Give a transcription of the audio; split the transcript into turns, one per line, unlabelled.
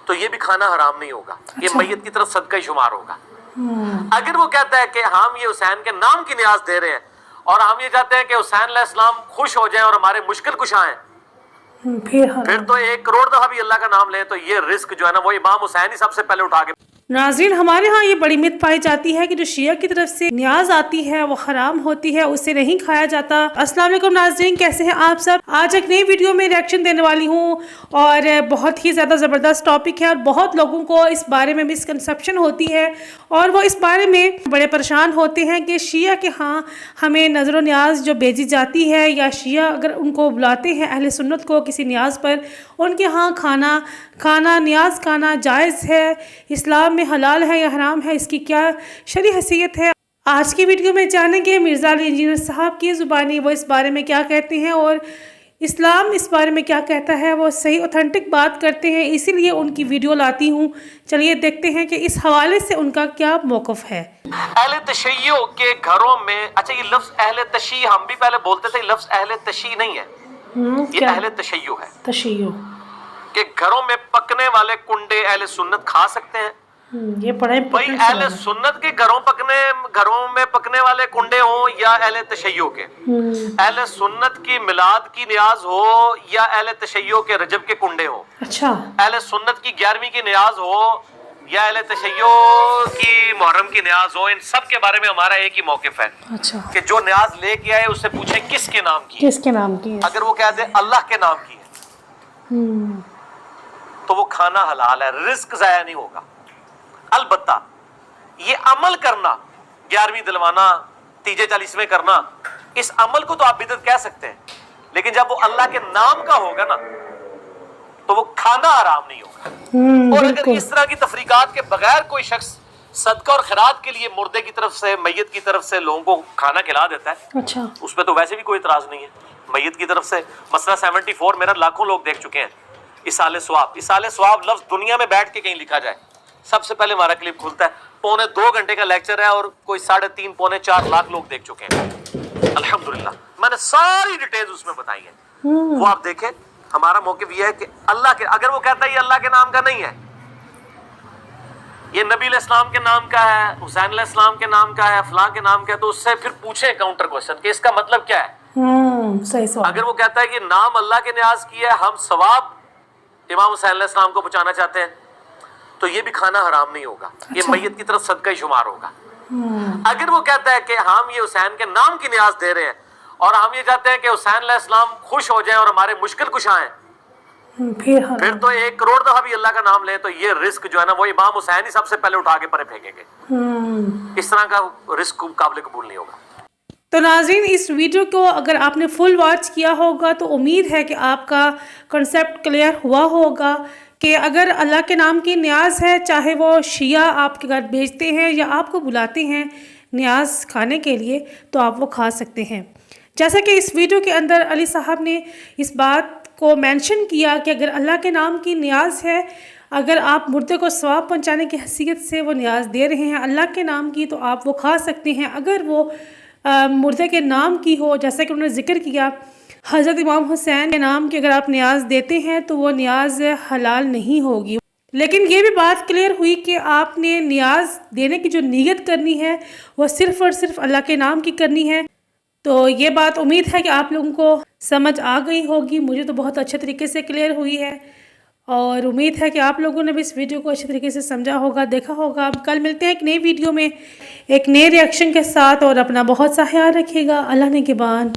تو یہ بھی کھانا حرام نہیں ہوگا، یہ میت کی طرف صدقہ شمار ہوگا۔ اگر وہ کہتا ہے کہ ہم یہ حسین کے نام کی نیاز دے رہے ہیں اور ہم یہ چاہتے ہیں کہ حسین علیہ السلام خوش ہو جائیں اور ہمارے مشکل کشا ہیں، پھر تو 1 کروڑ دفعہ بھی اللہ کا نام لیں تو یہ رزق جو ہے نا وہ امام حسین ہی سب سے پہلے اٹھا کے۔
ناظرین، ہمارے ہاں یہ بڑی مت پائی جاتی ہے کہ جو شیعہ کی طرف سے نیاز آتی ہے وہ حرام ہوتی ہے، اسے نہیں کھایا جاتا۔ السلام علیکم ناظرین، کیسے ہیں آپ سب؟ آج ایک نئی ویڈیو میں ریاکشن دینے والی ہوں اور بہت ہی زیادہ زبردست ٹاپک ہے اور بہت لوگوں کو اس بارے میں مسکنسیپشن ہوتی ہے اور وہ اس بارے میں بڑے پریشان ہوتے ہیں کہ شیعہ کے ہاں ہمیں نظر و نیاز جو بھیجی جاتی ہے یا شیعہ اگر ان کو بلاتے ہیں اہل سنت کو کسی نیاز پر، ان کے ہاں کھانا نیاز کھانا جائز ہے، اسلام میں حلال ہے یا حرام ہے، اس کی کیا شرعی حیثیت ہے؟ آج کی ویڈیو میں جانیں گے مرزا علی انجینئر صاحب کی زبانی وہ اس بارے میں کیا کہتے ہیں اور اسلام اس بارے میں کیا کہتا ہے۔ وہ صحیح اوتھینٹک بات کرتے ہیں، اسی لیے ان کی ویڈیو لاتی ہوں۔ چلیے دیکھتے ہیں کہ اس حوالے سے ان کا کیا موقف ہے۔
اہل تشیع کے گھروں میں، اچھا یہ لفظ اہل تشیع ہم بھی پہلے بولتے تھے، لفظ اہل تشیع نہیں ہے، یہ اہل تشیع ہے۔
تشیع
کہ گھروں میں پکنے والے کنڈے اہل سنت کھا سکتے ہیں۔
یہ پڑھیں
بھائی اہل سنت کے گھروں میں پکنے والے کنڈے ہوں یا اہل تشیع کے، اہل سنت کی میلاد کی نیاز ہو یا اہل تشیع کے رجب کے کنڈے ہوں،
اچھا
اہل سنت کی 11ویں کی نیاز ہو یا اہل تشیع کی محرم کی نیاز ہو، ان سب کے بارے میں ہمارا ایک ہی موقف ہے
اچھا
کہ جو نیاز لے کے آئے اس سے پوچھیں کس کے نام کی ہے۔
کس کے نام کی ہے؟
اگر وہ کہہ دے اللہ کے نام کی ہے تو وہ کھانا حلال ہے، رزق ضائع نہیں ہوگا۔ البتہ یہ عمل کرنا، 11ویں دلوانا، تیجے 40ویں کرنا، اس عمل کو تو آپ بدعت کہہ سکتے ہیں، لیکن جب وہ اللہ کے نام کا ہوگا نا تو وہ کھانا حرام نہیں ہوگا۔ اور اگر اس طرح کی تفریقات کے بغیر کوئی شخص صدقہ اور خیرات کے لیے مردے کی طرف سے، میت کی طرف سے لوگوں کو کھانا کھلا دیتا ہے،
اچھا
اس پہ تو ویسے بھی کوئی اعتراض نہیں ہے۔ میت کی طرف سے مسئلہ 74 میرا لاکھوں لوگ دیکھ چکے ہیں۔ اصال ثواب لفظ دنیا میں بیٹھ کے کہیں لکھا جائے، سب سے پہلے ہمارا کلپ کھلتا ہے، 2.25 گھنٹے کا لیکچر ہے اور کوئی 3.5 پونے 4 لاکھ لوگ دیکھ چکے ہیں الحمدللہ۔ میں نے ساری ڈیٹیلز اس میں بتائی ہیں، وہ آپ دیکھیں۔ ہمارا موقف یہ ہے کہ اللہ کے، اگر وہ کہتا ہے یہ اللہ کے نام کا نہیں ہے، یہ نبی علیہ السلام کے نام کا ہے، حسین علیہ السلام کے نام کا ہے، فلاں کے نام کا ہے، تو اس سے پھر پوچھیں کاؤنٹر کوشچن کہ اس کا مطلب کیا ہے۔
صحیح سوال۔
اگر وہ کہتا ہے کہ نام اللہ کے نیاز کی ہے، ہم ثواب امام حسین علیہ السلام کو پہنچانا چاہتے ہیں، تو یہ بھی کھانا حرام نہیں ہوگا، یہ میت کی طرف صدقہ شمار ہوگا۔ اگر وہ کہتا ہے کہ ہم یہ حسین کے نام کی نیاز دے رہے ہیں اور ہم یہ چاہتے ہیں کہ حسین علیہ السلام خوش ہو جائیں اور ہمارے مشکل کشا ہیں، پھر تو 1 کروڑ دفعہ بھی اللہ کا نام لیں تو یہ رزق جو ہے نا وہ امام حسین ہی سب سے پہلے اٹھا کے پرے پھینکیں گے۔ اس طرح کا رزق قابل قبول نہیں ہوگا۔
تو ناظرین، اس ویڈیو کو اگر آپ نے فل واچ کیا ہوگا تو امید ہے کہ آپ کا کنسیپٹ کلیئر ہوا ہوگا کہ اگر اللہ کے نام کی نیاز ہے، چاہے وہ شیعہ آپ کے گھر بھیجتے ہیں یا آپ کو بلاتے ہیں نیاز کھانے کے لیے، تو آپ وہ کھا سکتے ہیں۔ جیسا کہ اس ویڈیو کے اندر علی صاحب نے اس بات کو مینشن کیا کہ اگر اللہ کے نام کی نیاز ہے، اگر آپ مردے کو ثواب پہنچانے کی حیثیت سے وہ نیاز دے رہے ہیں اللہ کے نام کی، تو آپ وہ کھا سکتے ہیں۔ اگر وہ مردے کے نام کی ہو، جیسا کہ انہوں نے ذکر کیا حضرت امام حسین کے نام کی اگر آپ نیاز دیتے ہیں تو وہ نیاز حلال نہیں ہوگی۔ لیکن یہ بھی بات کلیئر ہوئی کہ آپ نے نیاز دینے کی جو نیت کرنی ہے وہ صرف اور صرف اللہ کے نام کی کرنی ہے۔ تو یہ بات امید ہے کہ آپ لوگوں کو سمجھ آ گئی ہوگی، مجھے تو بہت اچھے طریقے سے کلیئر ہوئی ہے اور امید ہے کہ آپ لوگوں نے بھی اس ویڈیو کو اچھے طریقے سے سمجھا ہوگا، دیکھا ہوگا۔ اب کل ملتے ہیں ایک نئی ویڈیو میں ایک نئے ریاکشن کے ساتھ، اور اپنا بہت سا خیال رکھیے گا۔ اللہ نگہبان۔